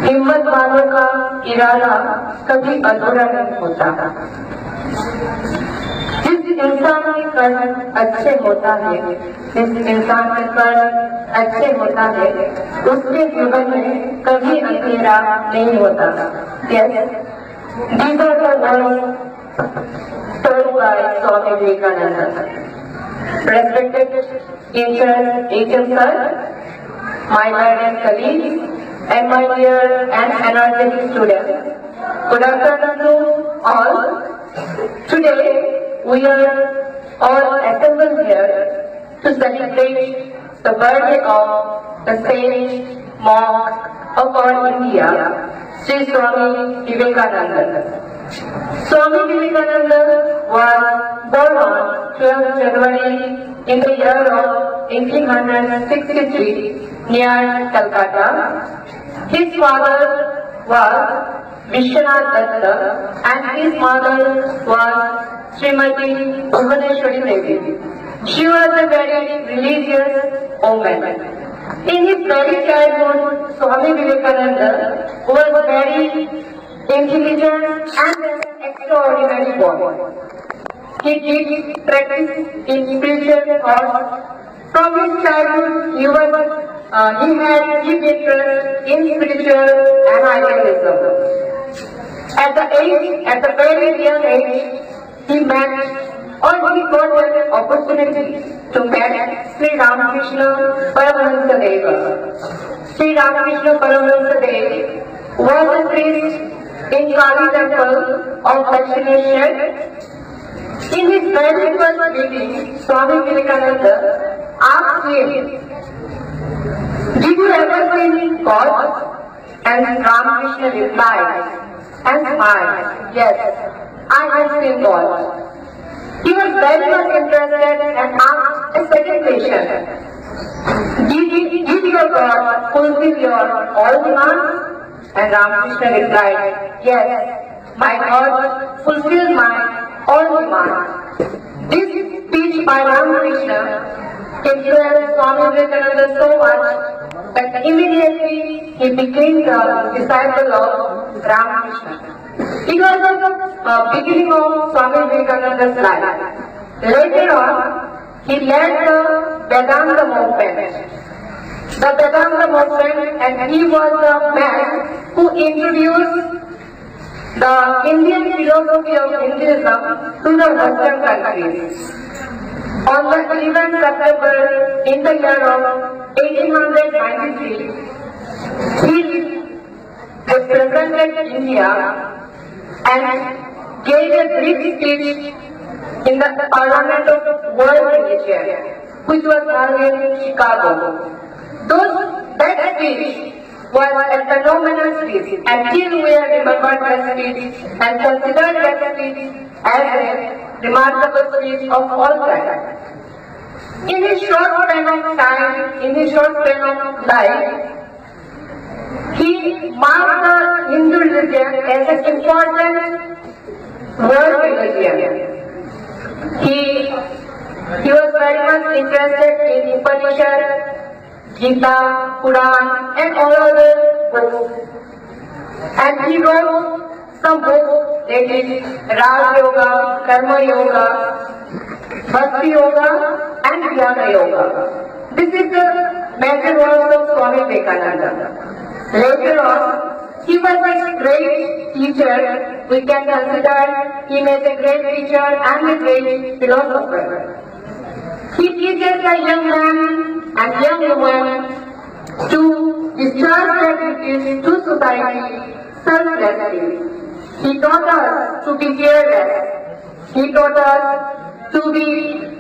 हिम्मत वालों का इरादा कभी अधूरा नहीं होता। जिस इंसान के कर्म अच्छे होता है, जिस इंसान के कर्म अच्छे होता है, उसके जीवन में कभी अंधेरा नहीं होता। Yes, these are the words told by Swami Vivekananda. Respected teacher sir, my learned colleagues, and my dear and energetic students, good afternoon to all. Today we are all assembled here to celebrate the birthday of the sage monk of our India, Sri Swami Vivekananda. Swami Vivekananda was born on 12 January in the year of 1863 near Calcutta. His father was Vishwanath Datta and his mother was Srimati Bhuvaneshwari Devi. She was a very religious woman. In his very childhood, Swami Vivekananda was very intelligent and extraordinary boy. He did practice in spiritual thought. From his childhood, he had deep interest in spiritual and idealism. At the very young age, he got an opportunity to meet Sri Ramakrishna Paramahansa Deva. Sri Ramakrishna Paramahansa Deva was a priest in Kali temple of Dakshineshwar. In his very first meeting, Swami Vivekananda asked him, "Did you ever see God?" And Ramakrishna replied and smiled, "Yes, I have seen God." He was very much interested and asked a second question, Did your God fulfill your all demands?" And Ramakrishna replied, "Yes, my God fulfilled my all demands." This speech by Ramakrishna influenced Swami Vivekananda so much that immediately he became the disciple of Ramakrishna. It was the beginning of Swami Vivekananda's life. Later on, he led the Vedanta movement. The Vedanta movement, and he was the man who introduced the Indian philosophy of Hinduism to the Western countries. On the 11th September in the year of 1893, he represented India and gave a brief speech in the Parliament of World Religion, which was held in Chicago. That speech was a phenomenal speech, and still we are remembered that speech and considered that speech as a remarkable speech of all time. In his short span of time, in his short span of life, he marked the Hindu religion as an important world religion. He was very much interested in Upanishad, Gita, Quran, and all other books. And he wrote some books, that is Raj Yoga, Karma Yoga, Bhakti Yoga, and Jnana Yoga. This is the major works of Swami Vivekananda. Later on, he was a great teacher. We can consider him as a great teacher and a great philosopher. He teaches a young man and young woman to discharge their duties to society selflessly. He taught us to be fearless. He taught us to be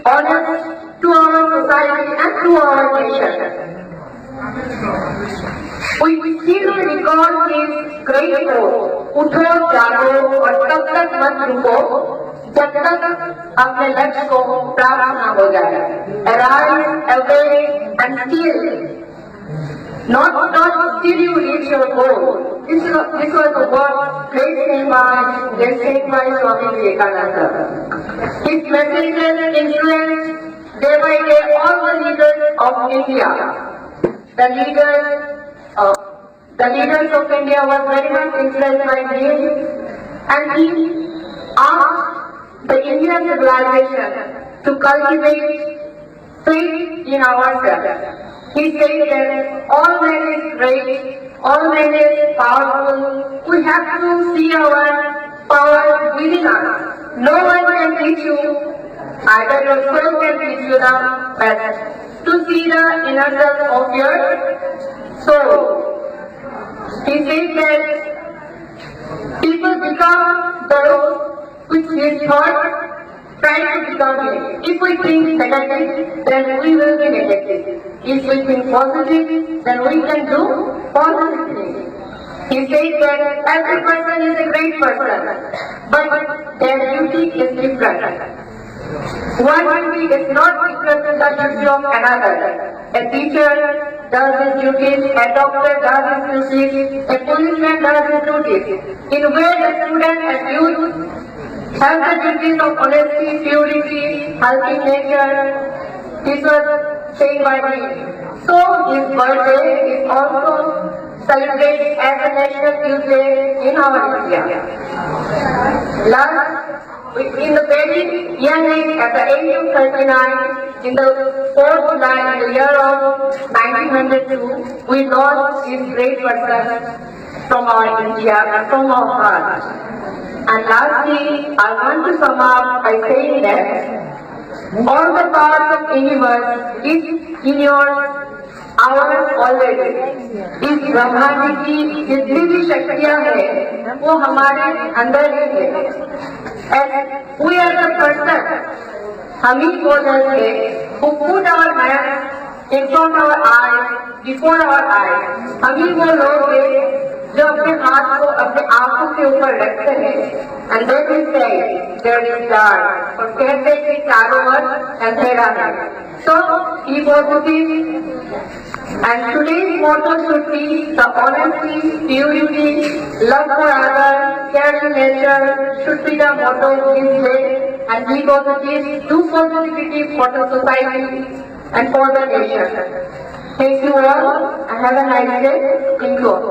honest to our society and to our nation. We still recall his great quote, "उठो जागो और तब तक मत रुको जब तक अपने लक्ष्य को प्राप्त न हो जाए." Arise, awake, and still, not till you reach your goal. This was the word placed by Swami Vivekananda. His messages influenced day by day all the leaders of India. The leaders the leaders of India were very much influenced by him, and he asked the Indian civilization to cultivate faith in ourselves. He said that all men is great, all men is powerful. We have to see our power within us. No one can teach you, either your soul can teach you the best. To see the inner self of your soul. He said that people become those which is thought try to become it. If we think negative, then we will be negative. If we think positive, then we can do positive things. He says that every person is a great person, but their duty is different. One duty is not equal to the duty of another. A teacher does his duties, a doctor does his duties, a policeman does his duties. In where the student and youth have the duties of honesty, purity, helping nature. This was said by me. So his birthday is also celebrated as a National Youth Day in our India. In the very young age, at the age of 39, in the 4th July in the year of 1902, we lost this great person from our India and from our heart. And lastly, I want to sum up by saying that all the parts of universe is in your ours already. इस ब्रह्मांड की जितनी भी शक्तियाँ हैं, वो हमारे अंदर ही है. And we are the person, हम ही वो जन है, who put our hands in front of our eyes, before our eyes. हम ही वो लोग हैं जो अपने हाथ को अपने आंखों के ऊपर रखते हैं and then we say there is dark और कहते हैं कि चारों ओर अंधेरा है. So he positive and today's motto should be the honesty, purity, love for others, caring nature should be the motto of this day, and be positive, do positivity for the society and for the nation. Thank you all and have a nice day. Thank you all.